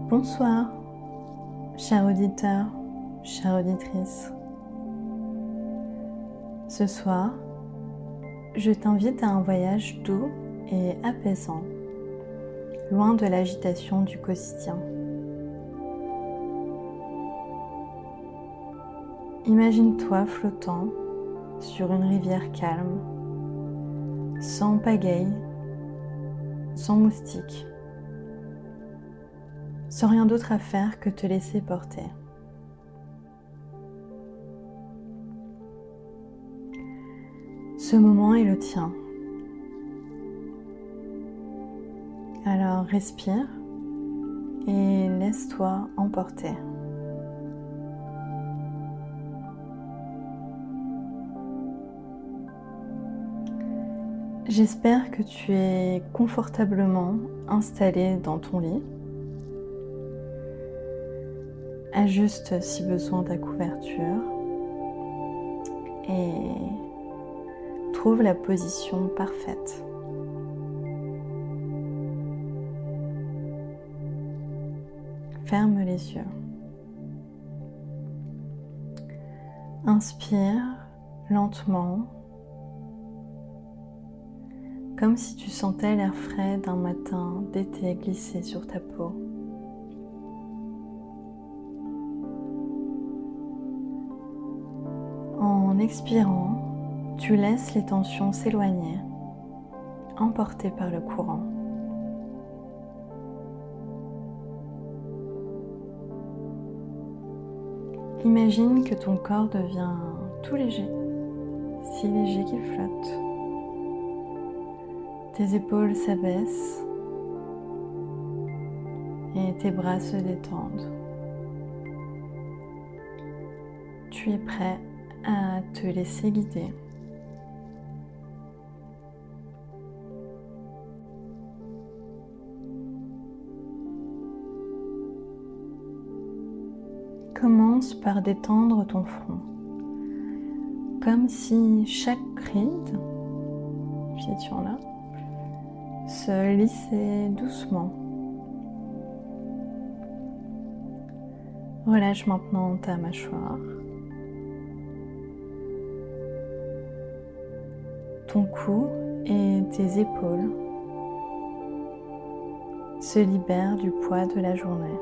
Bonsoir, cher auditeur, chère auditrice. Ce soir, je t'invite à un voyage doux et apaisant, loin de l'agitation du quotidien. Imagine-toi flottant sur une rivière calme, sans pagaille, sans moustiques, sans rien d'autre à faire que te laisser porter. Ce moment est le tien. Alors respire et laisse-toi emporter. J'espère que tu es confortablement installé dans ton lit. Ajuste si besoin ta couverture et trouve la position parfaite. Ferme les yeux. Inspire lentement, comme si tu sentais l'air frais d'un matin d'été glisser sur ta peau. En expirant, tu laisses les tensions s'éloigner, emportées par le courant. Imagine que ton corps devient tout léger, si léger qu'il flotte. Tes épaules s'abaissent et tes bras se détendent. Tu es prêt à te laisser guider. Commence par détendre ton front, comme si chaque ride, piétion-là, se lissait doucement. Relâche maintenant ta mâchoire, ton cou et tes épaules se libèrent du poids de la journée.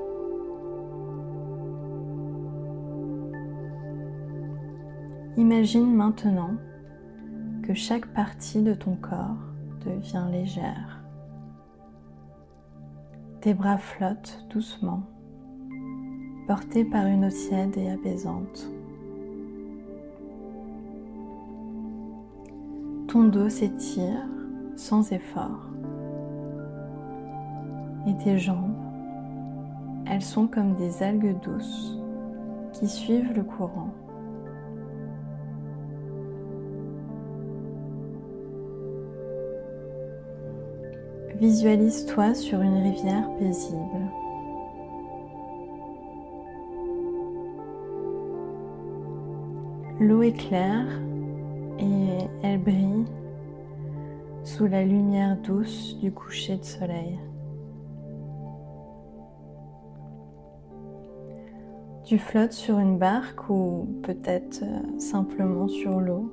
Imagine maintenant que chaque partie de ton corps devient légère. Tes bras flottent doucement, portés par une eau tiède et apaisante. Ton dos s'étire sans effort. Et tes jambes, elles sont comme des algues douces qui suivent le courant. Visualise-toi sur une rivière paisible. L'eau est claire et elle brille sous la lumière douce du coucher de soleil. Tu flottes sur une barque ou peut-être simplement sur l'eau,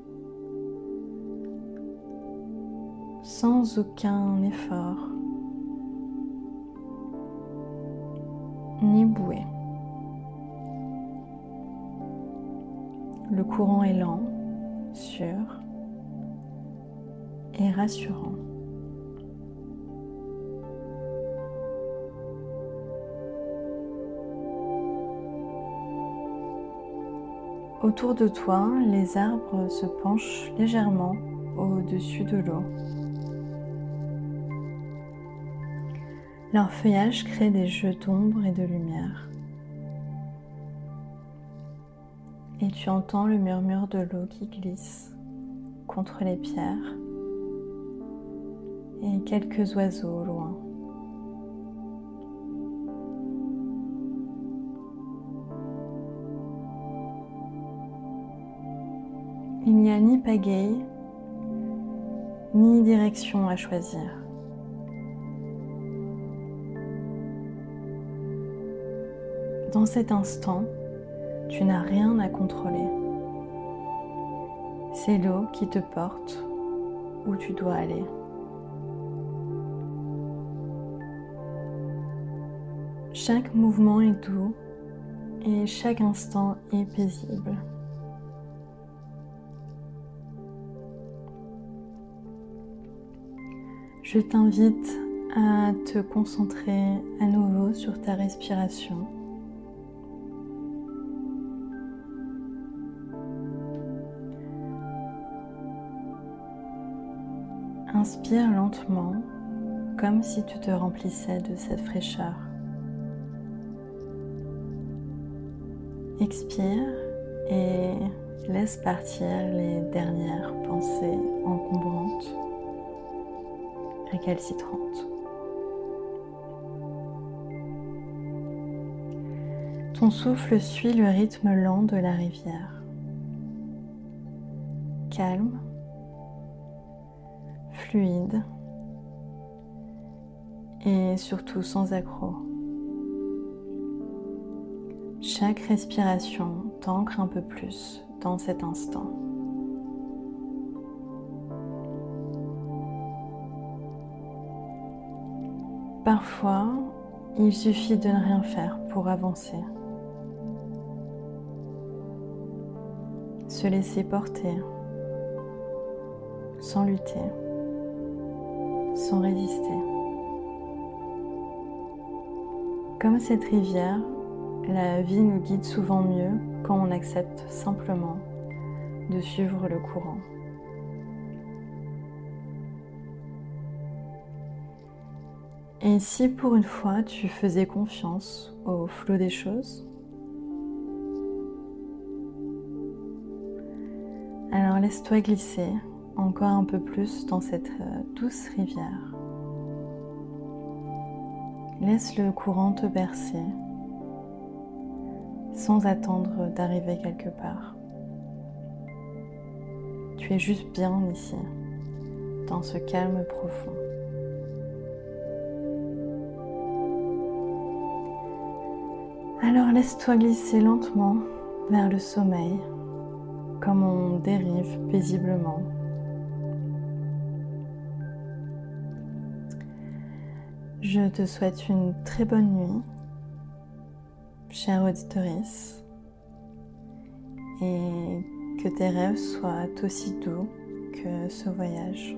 sans aucun effort, ni bouée. Le courant est lent, sûr et rassurant. Autour de toi, les arbres se penchent légèrement au-dessus de l'eau. Leur feuillage crée des jeux d'ombre et de lumière. Et tu entends le murmure de l'eau qui glisse contre les pierres et quelques oiseaux au loin. Il n'y a ni pagaie, ni direction à choisir. Dans cet instant, tu n'as rien à contrôler. C'est l'eau qui te porte où tu dois aller. Chaque mouvement est doux et chaque instant est paisible. Je t'invite à te concentrer à nouveau sur ta respiration. Inspire lentement, comme si tu te remplissais de cette fraîcheur. Expire et laisse partir les dernières pensées encombrantes, récalcitrantes. Ton souffle suit le rythme lent de la rivière. Calme, fluide et surtout sans accroc. Chaque respiration t'ancre un peu plus dans cet instant. Parfois, il suffit de ne rien faire pour avancer. Se laisser porter, sans lutter, sans résister. Comme cette rivière, la vie nous guide souvent mieux quand on accepte simplement de suivre le courant. Et si pour une fois tu faisais confiance au flot des choses, alors laisse-toi glisser encore un peu plus dans cette douce rivière. Laisse le courant te bercer sans attendre d'arriver quelque part. Tu es juste bien ici, dans ce calme profond. Alors laisse-toi glisser lentement vers le sommeil, comme on dérive paisiblement. Je te souhaite une très bonne nuit, chère auditorice, et que tes rêves soient aussi doux que ce voyage.